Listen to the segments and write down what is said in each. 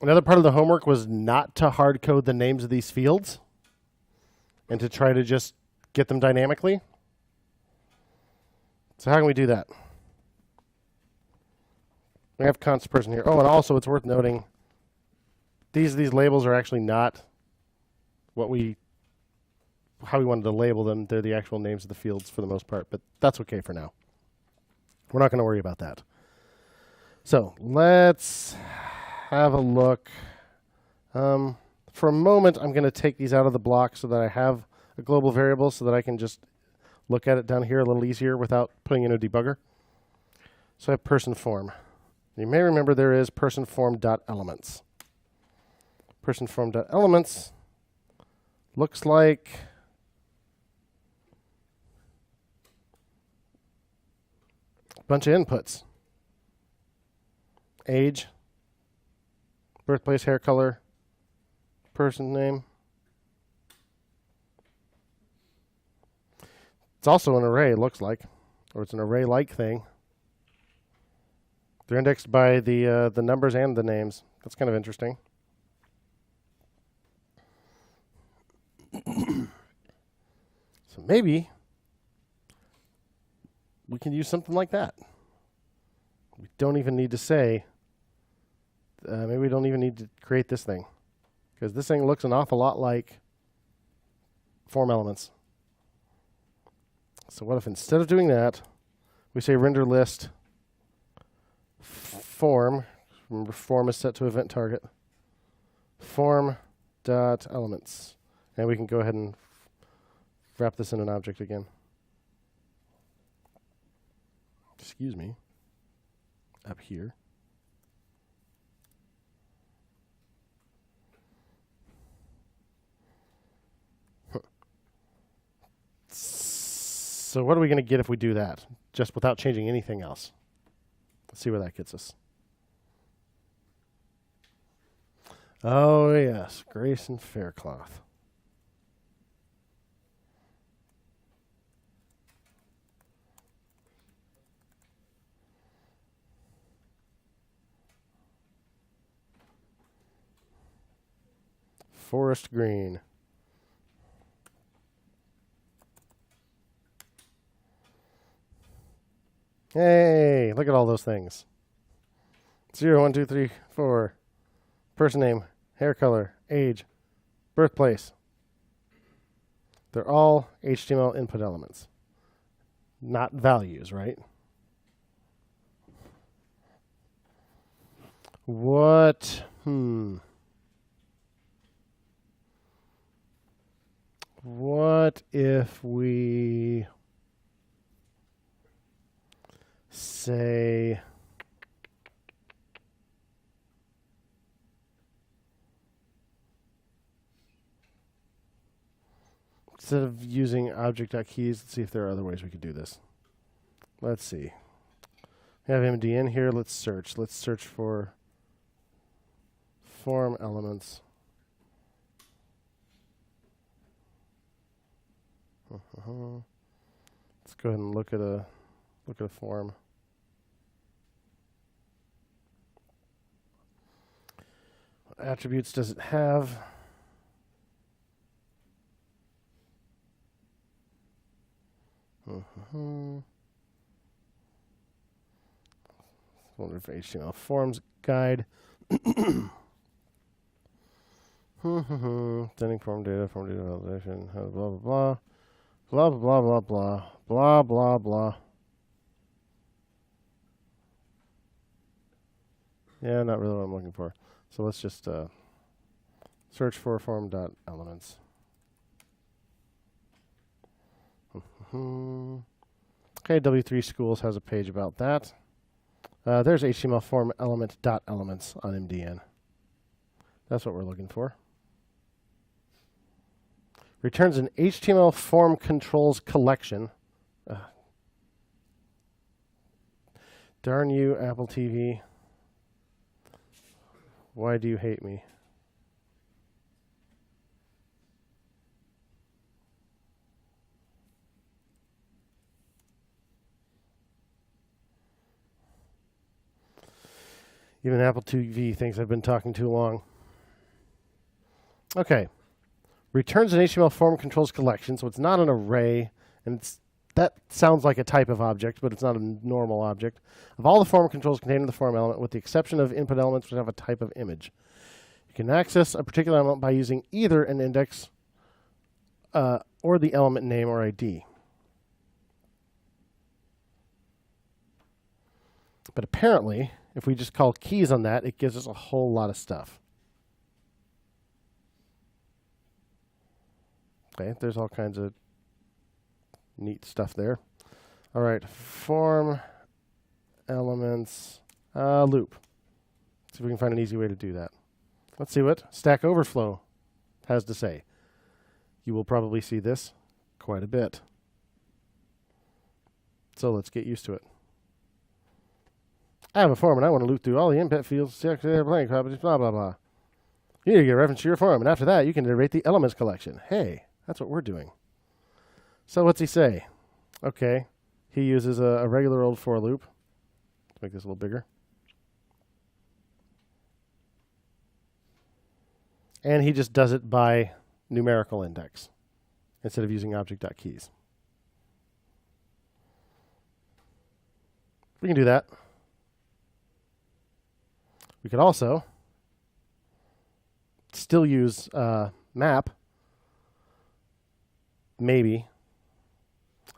Another part of the homework was not to hard code the names of these fields and to try to just get them dynamically. So how can we do that? We have const person here. Oh, and also it's worth noting these labels are actually not how we wanted to label them. They're the actual names of the fields for the most part, but that's okay for now. We're not going to worry about that. So let's have a look. For a moment, I'm going to take these out of the block so that I have a global variable so that I can just look at it down here a little easier without putting in a debugger. So I have person form. You may remember there is person form.elements. Person form.elements looks like a bunch of inputs. Age, birthplace, hair color, person name. It's also an array, it looks like, or it's an array-like thing. They're indexed by the numbers and the names. That's kind of interesting. So maybe we can use something like that. We don't even need to say, maybe we don't even need to create this thing, because this thing looks an awful lot like form elements. So what if instead of doing that, we say render list form, remember form is set to event target, form.elements. And we can go ahead and wrap this in an object again. Excuse me. Up here. So what are we going to get if we do that? Just without changing anything else. Let's see where that gets us. Oh, yes. Grayson Faircloth. Forest Green. Hey, look at all those things. 0, 1, 2, 3, 4. Person name, hair color, age, birthplace. They're all HTML input elements, not values, right? What if we say instead of using object.keys, let's see if there are other ways we could do this. Let's see. We have MD in here. Let's search. Let's search for form elements. Let's go ahead and look at a form. What attributes does it have? Wonder if HTML forms guide. Sending form data validation, blah blah blah. Blah, blah, blah, blah, blah, blah, blah. Yeah, not really what I'm looking for. So let's just search for form.elements. Okay, W3 Schools has a page about that. There's HTML form element.elements on MDN. That's what we're looking for. Returns an HTML form controls collection. Darn you, Apple TV. Why do you hate me? Even Apple TV thinks I've been talking too long. Okay. Returns an HTML form controls collection, so it's not an array, and that sounds like a type of object, but it's not a normal object. Of all the form controls contained in the form element, with the exception of input elements which have a type of image. You can access a particular element by using either an index or the element name or ID. But apparently, if we just call keys on that, it gives us a whole lot of stuff. Okay, there's all kinds of neat stuff there. All right, form elements loop. See if we can find an easy way to do that. Let's see what Stack Overflow has to say. You will probably see this quite a bit. So let's get used to it. I have a form and I want to loop through all the input fields, check their blank properties, blah, blah, blah. You need to get a reference to your form, and after that, you can iterate the elements collection. Hey, that's what we're doing. So what's he say? Okay, he uses a regular old for loop. Let's make this a little bigger. And he just does it by numerical index instead of using object.keys. We can do that. We could also still use map. Maybe.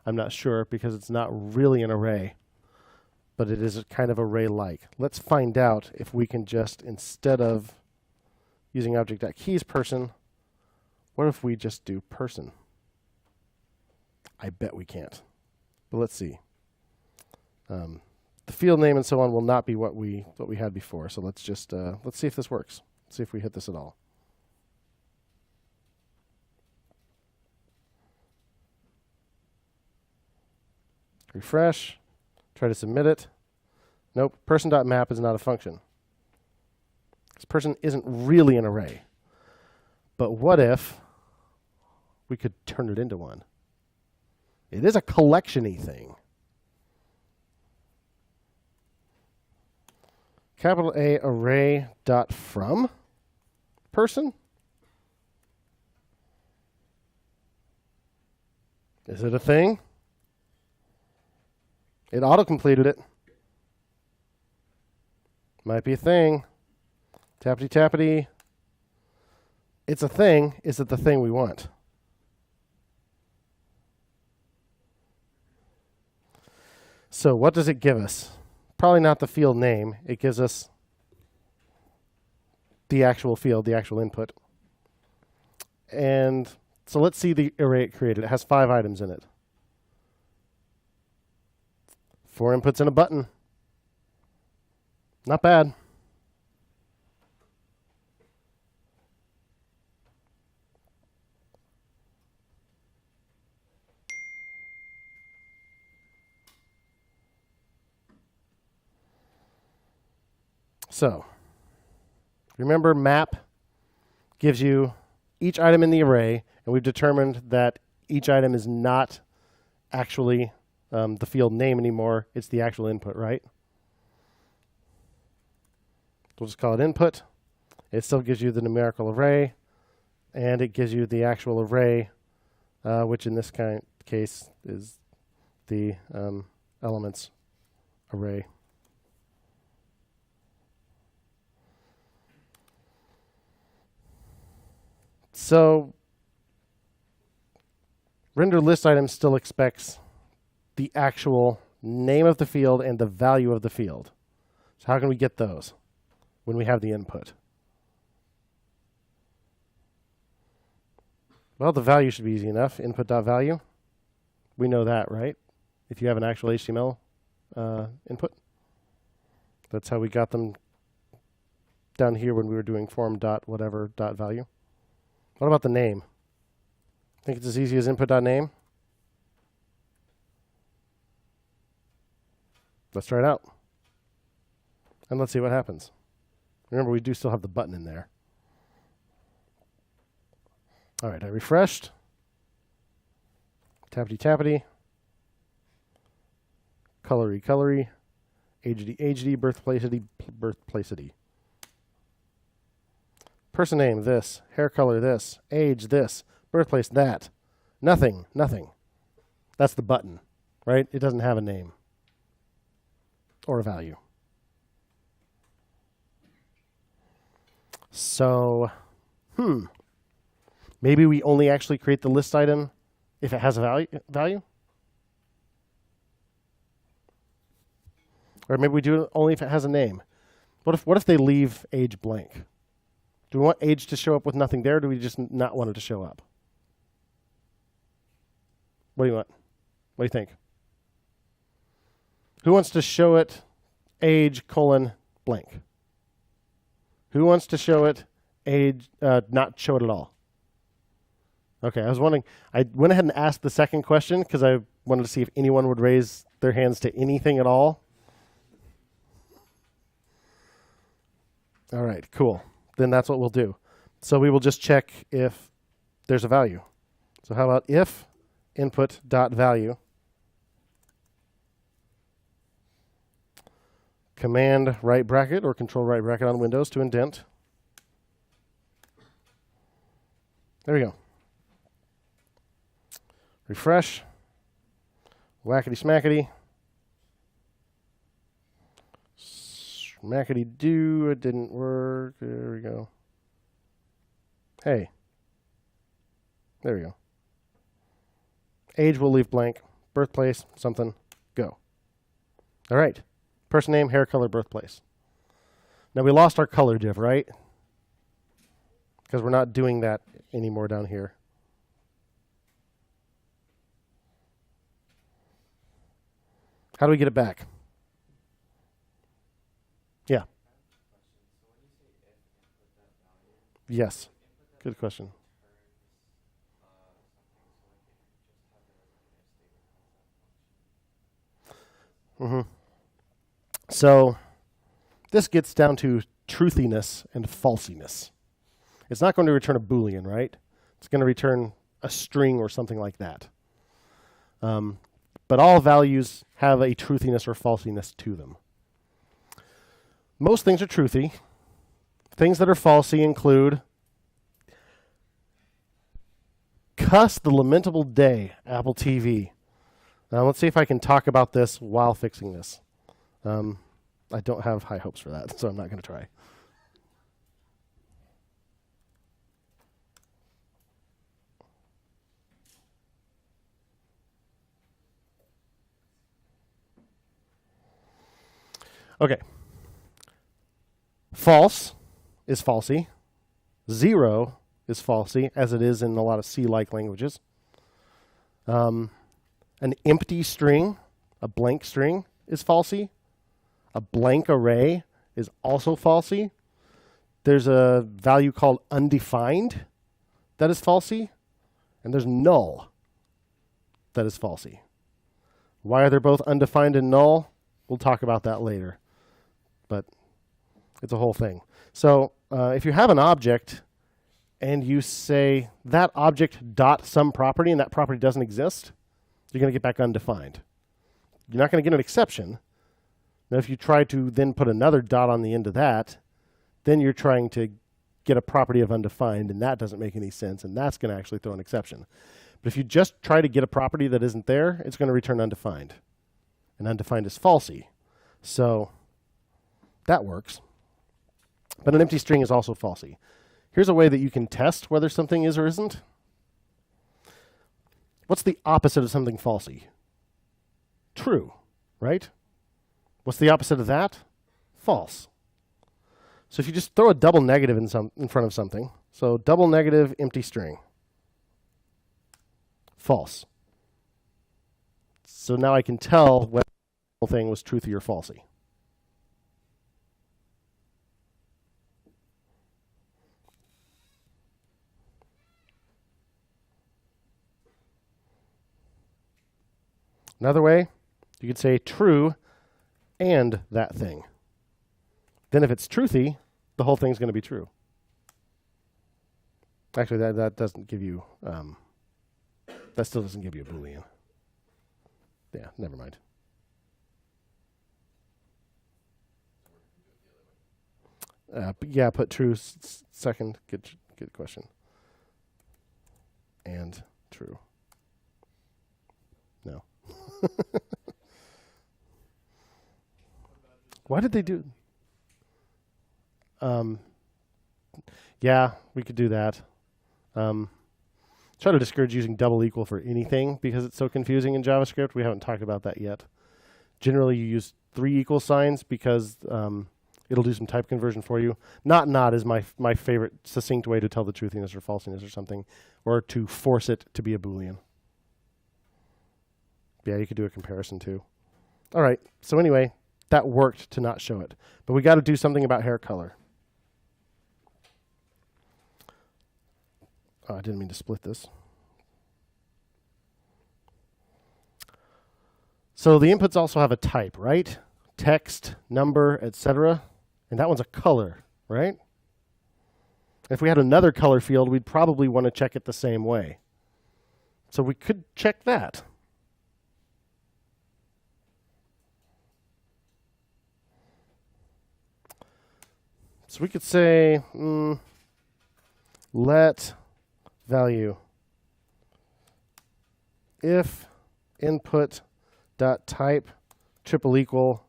I'm not sure because it's not really an array, but it is a kind of array-like. Let's find out if we can just, instead of using object.keys person, what if we just do person? I bet we can't, but let's see. The field name and so on will not be what we had before. So let's just let's see if this works. See if we hit this at all. Refresh. Try to submit it. Nope. Person.map is not a function. This person isn't really an array. But what if we could turn it into one? It is a collection-y thing. Capital A array dot from person. Is it a thing? It auto-completed it. Might be a thing. Tappity tappity. It's a thing. Is it the thing we want? So what does it give us? Probably not the field name. It gives us the actual field, the actual input. And so let's see the array it created. It has 5 items in it. 4 inputs and a button. Not bad. So, remember map gives you each item in the array, and we've determined that each item is not actually the field name anymore. It's the actual input, right? We'll just call it input. It still gives you the numerical array, and it gives you the actual array, which in this case is the elements array. So render list item still expects the actual name of the field and the value of the field. So how can we get those when we have the input? Well, the value should be easy enough. Input.value. We know that, right? If you have an actual HTML input. That's how we got them down here when we were doing form.whatever.value. What about the name? Think it's as easy as input.name? Let's try it out. And let's see what happens. Remember, we do still have the button in there. All right, I refreshed. Tappity tappity. Colory colory. aged, birthplacity. Person name, this. Hair color, this. Age, this. Birthplace, that. Nothing. That's the button, right? It doesn't have a name or a value. So, maybe we only actually create the list item if it has a value? Or maybe we do it only if it has a name. What if they leave age blank? Do we want age to show up with nothing there, or do we just not want it to show up? What do you want? What do you think? Who wants to show it age : blank? Who wants to show it age, not show it at all? Okay, I was wondering. I went ahead and asked the second question because I wanted to see if anyone would raise their hands to anything at all. All right, cool. Then that's what we'll do. So we will just check if there's a value. So how about if input.value command right bracket or control right bracket on Windows to indent. There we go. Refresh. Whackety smackety. Smackety do. It didn't work. There we go. Hey. There we go. Age we'll leave blank. Birthplace, something. Go. All right. Person name, hair color, birthplace. Now we lost our color div, right? Because we're not doing that anymore down here. How do we get it back? Yeah. Yes. Good question. So this gets down to truthiness and falsiness. It's not going to return a Boolean, right? It's going to return a string or something like that. But all values have a truthiness or falsiness to them. Most things are truthy. Things that are falsy include cuss the lamentable day, Apple TV. Now let's see if I can talk about this while fixing this. I don't have high hopes for that, so I'm not going to try. Okay. False is falsy. 0 is falsy, as it is in a lot of C-like languages. An empty string, a blank string, is falsy. A blank array is also falsy. There's a value called undefined that is falsy. And there's null that is falsy. Why are they both undefined and null? We'll talk about that later. But it's a whole thing. So if you have an object and you say that object dot some property and that property doesn't exist, you're going to get back undefined. You're not going to get an exception. Now, if you try to then put another dot on the end of that, then you're trying to get a property of undefined, and that doesn't make any sense, and that's going to actually throw an exception. But if you just try to get a property that isn't there, it's going to return undefined. And undefined is falsy. So that works. But an empty string is also falsy. Here's a way that you can test whether something is or isn't. What's the opposite of something falsy? True, right? What's the opposite of that? False. So if you just throw a double negative in front of something, so double negative empty string, false. So now I can tell whether the whole thing was truthy or falsy. Another way, you could say true and that thing. Then if it's truthy, the whole thing's going to be true. Actually, that doesn't give you, that still doesn't give you a Boolean. Yeah, never mind. Yeah, put true second. Good question. And true. No. Why did they do? Yeah, we could do that. Try to discourage using double equal for anything because it's so confusing in JavaScript. We haven't talked about that yet. Generally, you use 3 equal signs because it'll do some type conversion for you. Not is my favorite succinct way to tell the truthiness or falsiness or something, or to force it to be a Boolean. Yeah, you could do a comparison too. All right, so anyway, that worked to not show it. But we got to do something about hair color. Oh, I didn't mean to split this. So the inputs also have a type, right? Text, number, etc. And that one's a color, right? If we had another color field, we'd probably want to check it the same way. So we could check that. So we could say let value if input dot type triple equal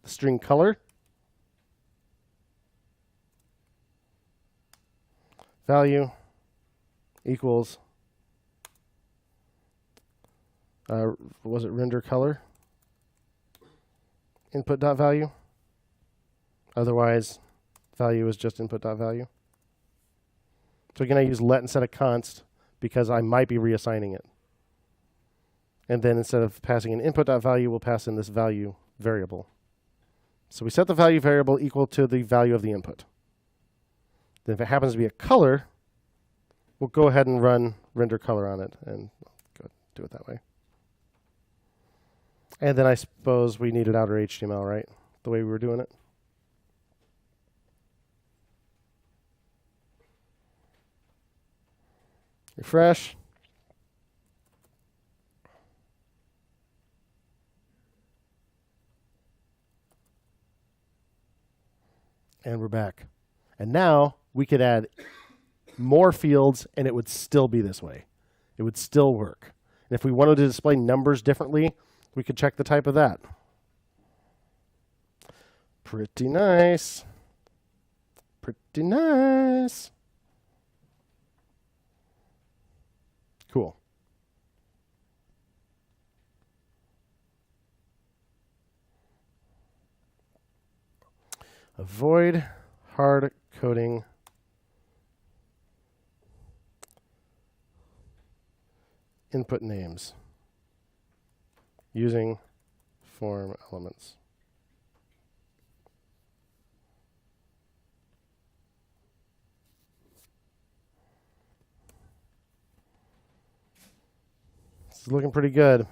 the string color, value equals was it render color input dot value, otherwise value is just input dot value. So again, I use let instead of const because I might be reassigning it. And then instead of passing an input.value, we'll pass in this value variable. So we set the value variable equal to the value of the input. Then if it happens to be a color, we'll go ahead and run render color on it and go do it that way. And then I suppose we needed outer HTML, right? The way we were doing it. Refresh. And we're back. And now we could add more fields and it would still be this way. It would still work. And if we wanted to display numbers differently, we could check the type of that. Pretty nice. Pretty nice. Cool. Avoid hard coding input names using form elements. This is looking pretty good.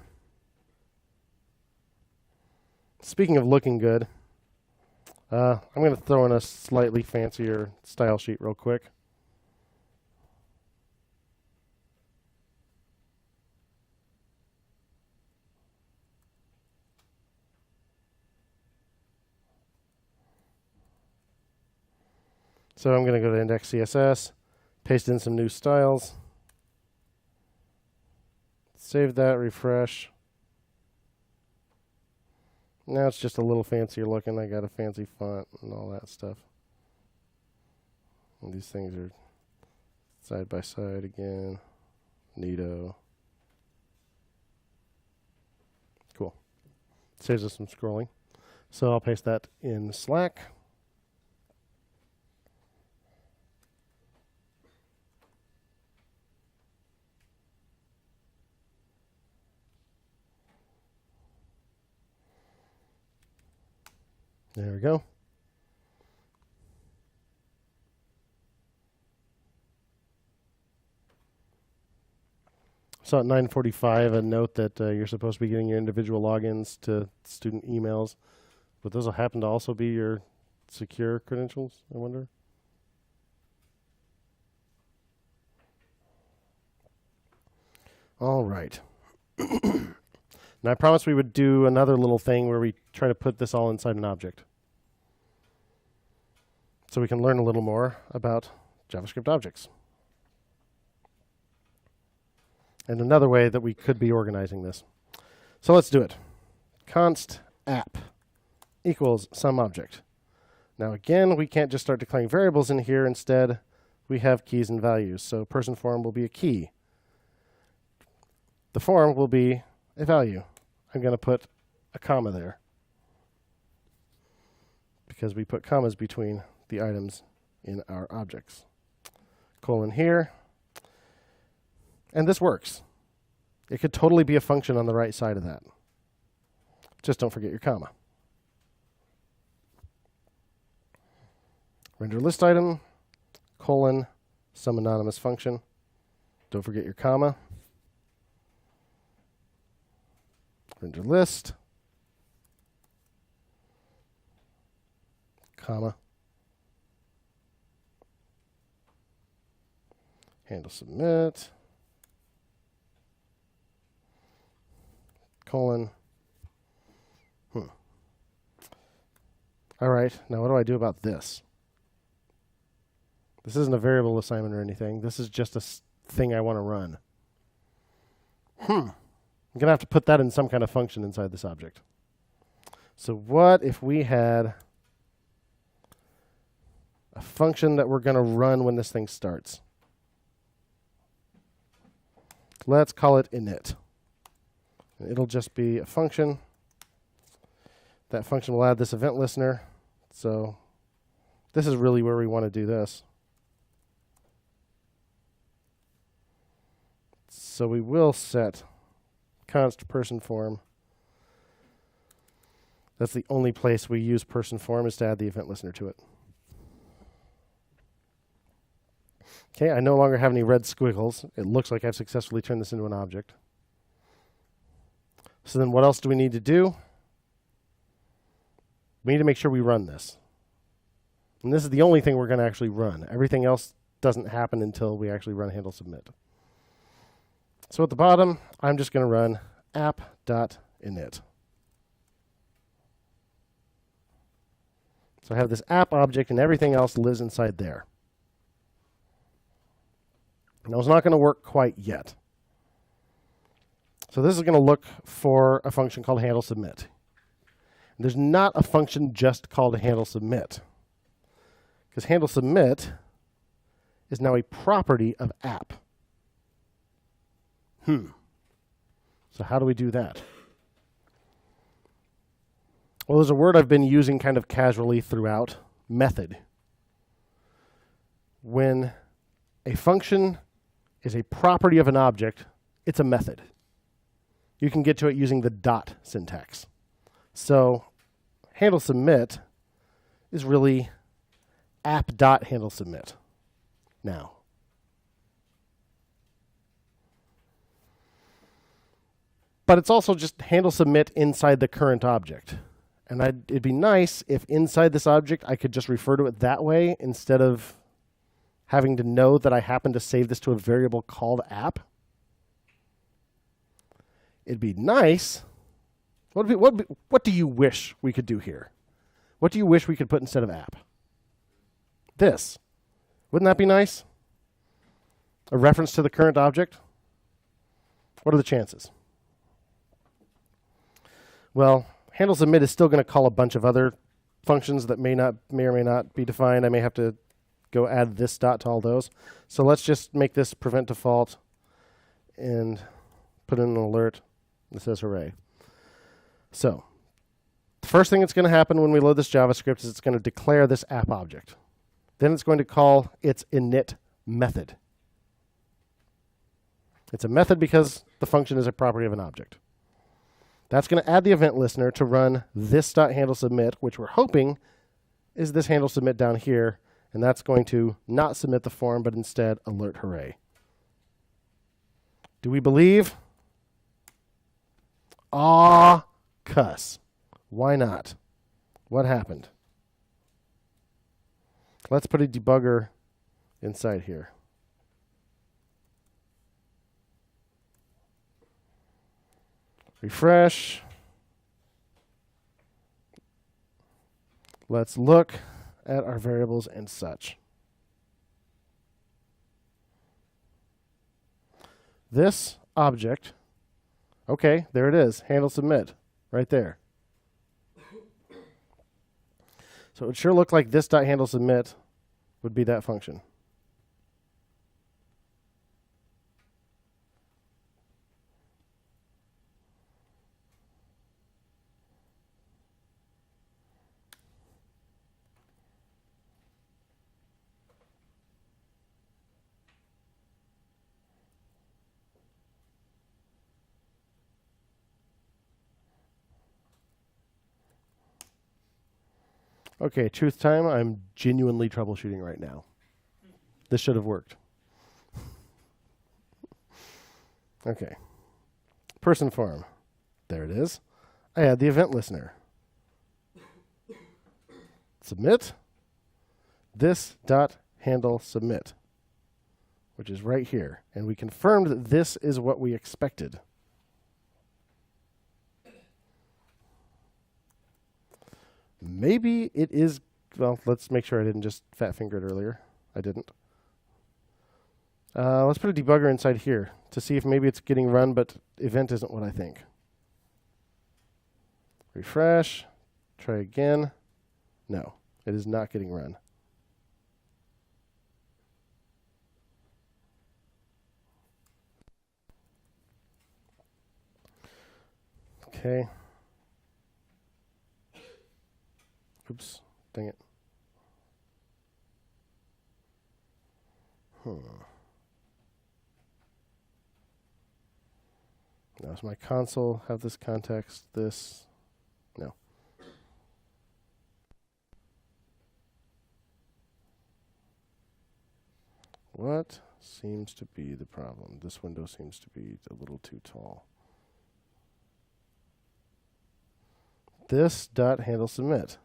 Speaking of looking good, I'm going to throw in a slightly fancier style sheet real quick. So I'm going to go to index CSS, paste in some new styles, save that, refresh. Now it's just a little fancier looking. I got a fancy font and all that stuff. And these things are side by side again. Neato. Cool. Saves us some scrolling. So I'll paste that in Slack. There we go. So at 9:45, a note that you're supposed to be getting your individual logins to student emails, but those will happen to also be your secure credentials, I wonder. All right. And I promised we would do another little thing where we try to put this all inside an object. so we can learn a little more about JavaScript objects. And another way that we could be organizing this. So let's do it. Const app equals some object. Now again, we can't just start declaring variables in here. Instead, we have keys and values. So person form will be a key. The form will be a value. I'm going to put a comma there because we put commas between the items in our objects. Colon here. And this works. It could totally be a function on the right side of that. Just don't forget your comma. Render list item, colon, some anonymous function. Don't forget your comma. Render list, comma. Handle submit, colon. All right, now what do I do about this? This isn't a variable assignment or anything. This is just a thing I want to run. I'm going to have to put that in some kind of function inside this object. So what if we had a function that we're going to run when this thing starts? Let's call it init. It'll just be a function. That function will add this event listener. So this is really where we want to do this. So we will set const person form. That's the only place we use person form, is to add the event listener to it. Okay, I no longer have any red squiggles. It looks like I've successfully turned this into an object. So then what else do we need to do? We need to make sure we run this. And this is the only thing we're going to actually run. Everything else doesn't happen until we actually run handle submit. So at the bottom, I'm just going to run app.init. So I have this app object and everything else lives inside there. Now it's not going to work quite yet. So this is going to look for a function called handle submit. There's not a function just called handle submit, because handle submit is now a property of app. So how do we do that? Well, there's a word I've been using kind of casually throughout, method. When a function is a property of an object, it's a method. You can get to it using the dot syntax. So handle submit is really app.handle submit now. But it's also just handle submit inside the current object. And it'd be nice if inside this object I could just refer to it that way instead of having to know that I happen to save this to a variable called app. It'd be nice. What do you wish we could do here? What do you wish we could put instead of app? This. Wouldn't that be nice? A reference to the current object? What are the chances? Well, handle submit is still going to call a bunch of other functions that may or may not be defined. I may have to go add this dot to all those. So let's just make this prevent default and put in an alert that says hooray. So the first thing that's going to happen when we load this JavaScript is it's going to declare this app object. Then it's going to call its init method. It's a method because the function is a property of an object. That's going to add the event listener to run this.handleSubmit, which we're hoping is this handle submit down here, and that's going to not submit the form, but instead alert hooray. Do we believe? Aw, cuss. Why not? What happened? Let's put a debugger inside here. Refresh. Let's look at our variables and such. This object, okay, there it is, handle submit, right there. So it would sure look like this dot handle submit would be that function. Okay, truth time, I'm genuinely troubleshooting right now. This should have worked. Okay. Person form. There it is. I add the event listener. Submit. This dot handle submit, which is right here. And we confirmed that this is what we expected. Maybe it is, well, let's make sure I didn't just fat finger it earlier. I didn't. Let's put a debugger inside here to see if maybe it's getting run, but event isn't what I think. Refresh. Try again. No, it is not getting run. Okay. Oops, dang it. Now, does my console have this context? This? No. What seems to be the problem? This window seems to be a little too tall. This dot handle submit.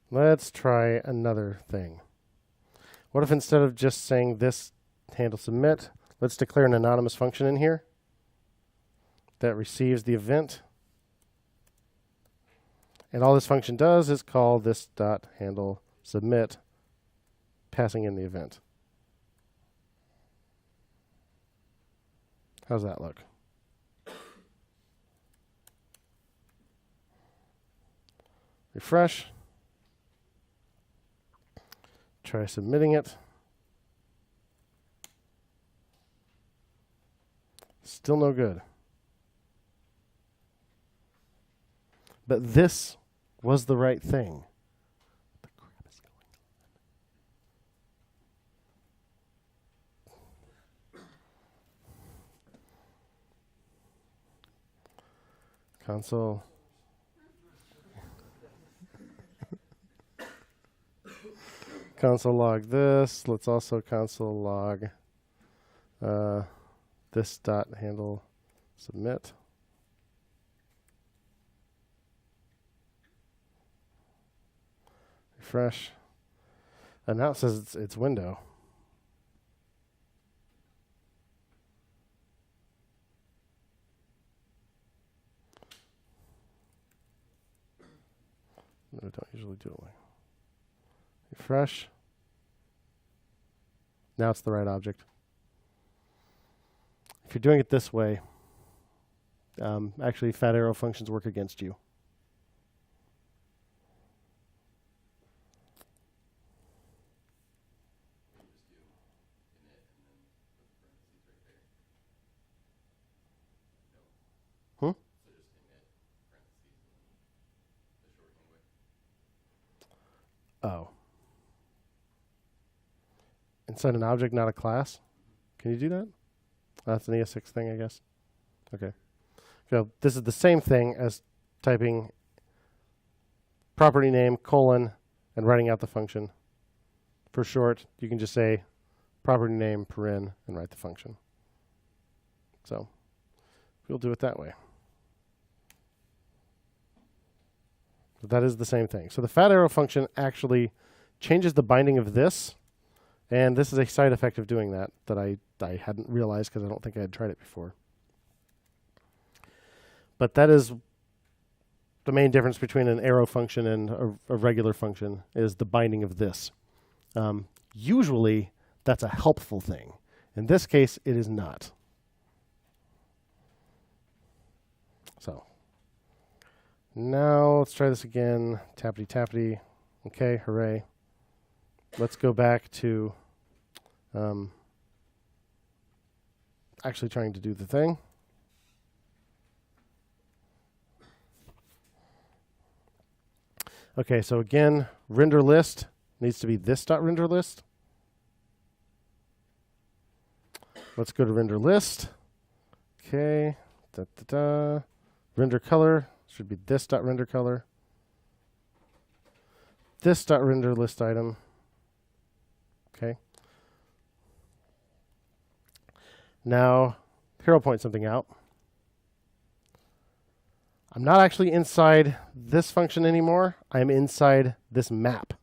Let's try another thing. What if instead of just saying this handle submit, let's declare an anonymous function in here that receives the event. And all this function does is call this dot handle submit, passing in the event. How's that look? Refresh. Try submitting it. Still no good. But this was the right thing. What the crap is going on? Console. Console log this. Let's also console log this dot handle submit. Refresh. And now it says it's window. No, I don't usually do it like. Refresh. Now it's the right object. If you're doing it this way, actually fat arrow functions work against you. Oh. Inside an object, not a class? Can you do that? That's an ES6 thing, I guess. Okay. So this is the same thing as typing property name, colon, and writing out the function. For short, you can just say property name, paren, and write the function. So we'll do it that way. So that is the same thing. So the fat arrow function actually changes the binding of this, and this is a side effect of doing that I hadn't realized because I don't think I had tried it before. But that is the main difference between an arrow function and a regular function, is the binding of this. Usually, that's a helpful thing. In this case, it is not. So now let's try this again. Tappity tappity. Okay, hooray. Let's go back to actually trying to do the thing. Okay, so again, render list needs to be this dot render list. Let's go to render list. Okay, render color should be this dot render color. This dot render list item. Okay. Now, here I'll point something out. I'm not actually inside this function anymore. I'm inside this map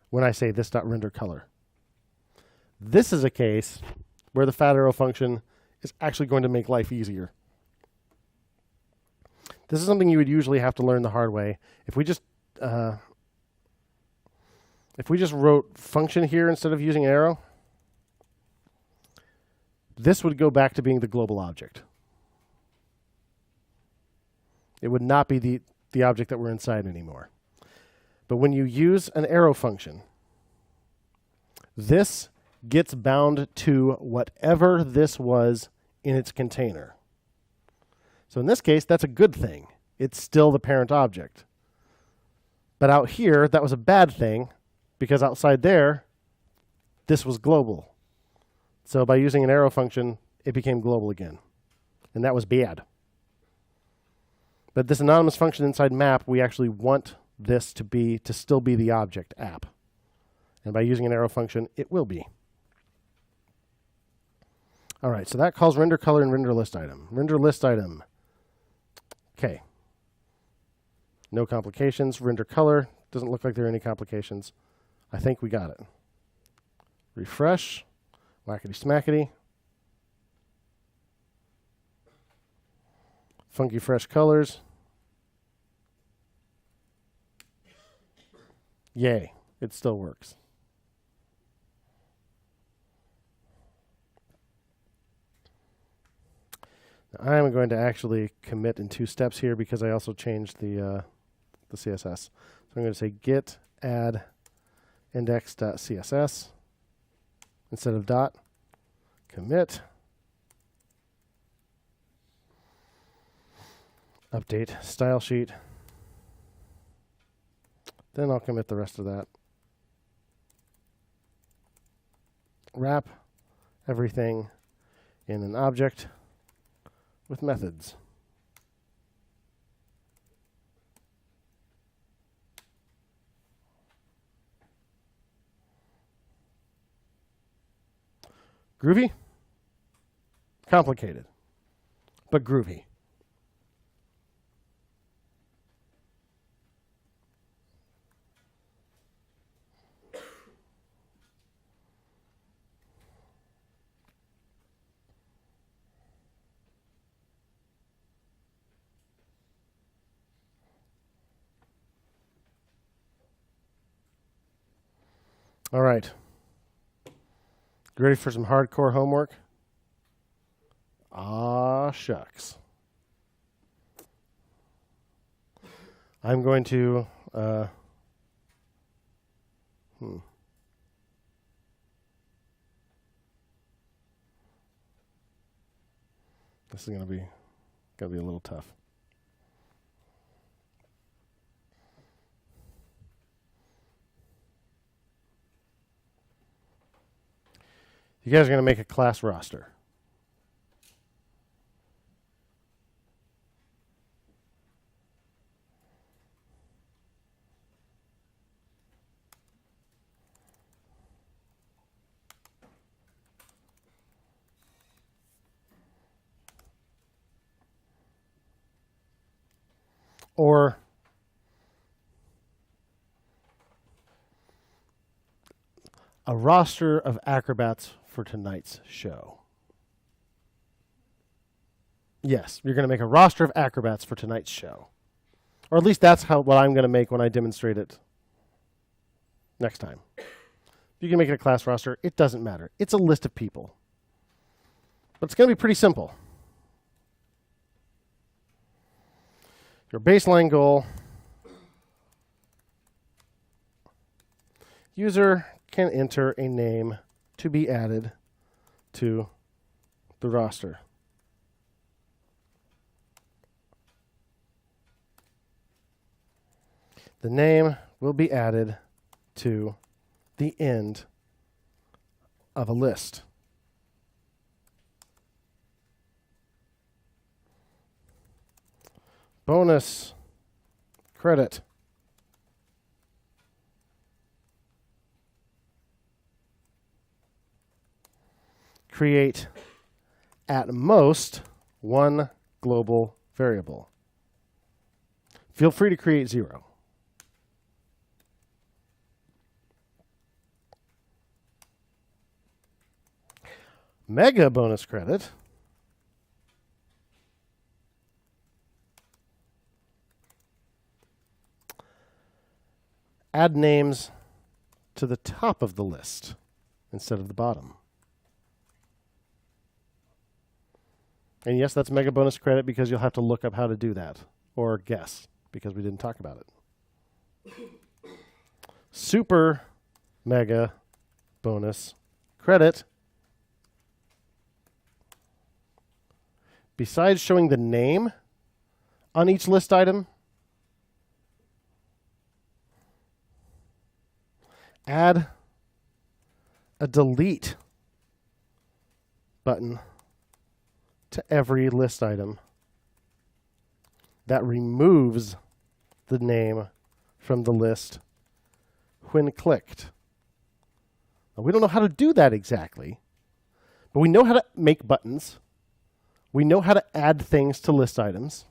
when I say this dot render color. This is a case where the fat arrow function is actually going to make life easier. This is something you would usually have to learn the hard way. If we just wrote function here instead of using arrow, this would go back to being the global object. It would not be the object that we're inside anymore. But when you use an arrow function, this gets bound to whatever this was in its container. So in this case, that's a good thing. It's still the parent object. But out here, that was a bad thing, because outside there, this was global. So by using an arrow function, it became global again. And that was bad. But this anonymous function inside map, we actually want this to still be the object app. And by using an arrow function, it will be. All right, so that calls render color and render list item. Render list item. Okay. No complications. Render color. Doesn't look like there are any complications. I think we got it. Refresh. Whackety smackety. Funky fresh colors. Yay, it still works. Now I'm going to actually commit in 2 steps here because I also changed the CSS. So I'm going to say git add index.css instead of dot. Commit. Update style sheet. Then I'll commit the rest of that. Wrap everything in an object with methods. Groovy? Complicated, but groovy. All right. You ready for some hardcore homework? Ah, shucks. I'm going to This is gonna be a little tough. You guys are gonna make a class roster. Or a roster of acrobats for tonight's show. Yes, you're going to make a roster of acrobats for tonight's show. Or at least that's what I'm going to make when I demonstrate it next time. You can make it a class roster. It doesn't matter. It's a list of people. But it's going to be pretty simple. Your baseline goal. User can enter a name to be added to the roster. The name will be added to the end of a list. Bonus credit. Create at most one global variable. Feel free to create 0. Mega bonus credit. Add names to the top of the list instead of the bottom. And yes, that's mega bonus credit because you'll have to look up how to do that, or guess, because we didn't talk about it. Super mega bonus credit. Besides showing the name on each list item, add a delete button to every list item that removes the name from the list when clicked. Now, we don't know how to do that exactly, but we know how to make buttons. We know how to add things to list items.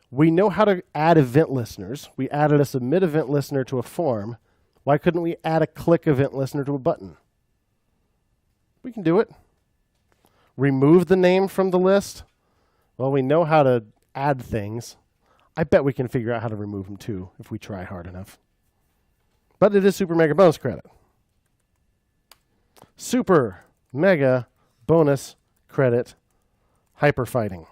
We know how to add event listeners. We added a submit event listener to a form. Why couldn't we add a click event listener to a button? We can do it. Remove the name from the list. Well, we know how to add things. I bet we can figure out how to remove them too if we try hard enough. But it is super mega bonus credit. Super mega bonus credit hyper fighting.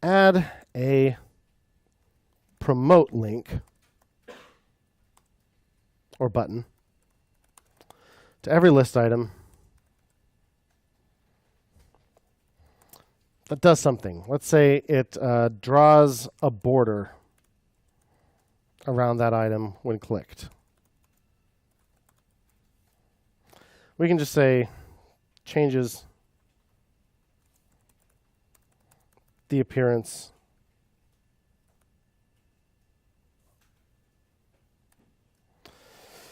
Add a promote link or button to every list item that does something. Let's say it draws a border around that item when clicked. We can just say changes the appearance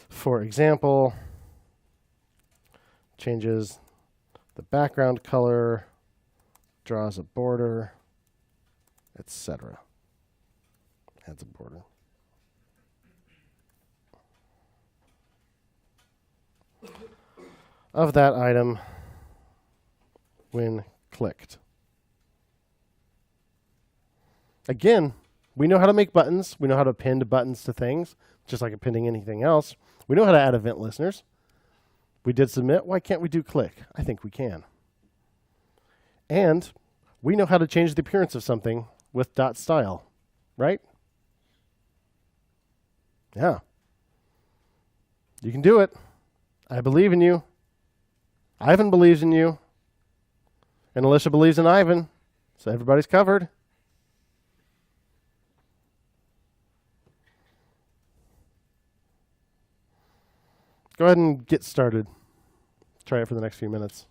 for example, changes the background color, draws a border, etc. Adds a border. Of that item when clicked. Again, we know how to make buttons. We know how to append buttons to things, just like appending anything else. We know how to add event listeners. We did submit. Why can't we do click? I think we can. And we know how to change the appearance of something with .style, right? Yeah. You can do it. I believe in you. Ivan believes in you. And Alicia believes in Ivan. So everybody's covered. Go ahead and get started. Try it for the next few minutes.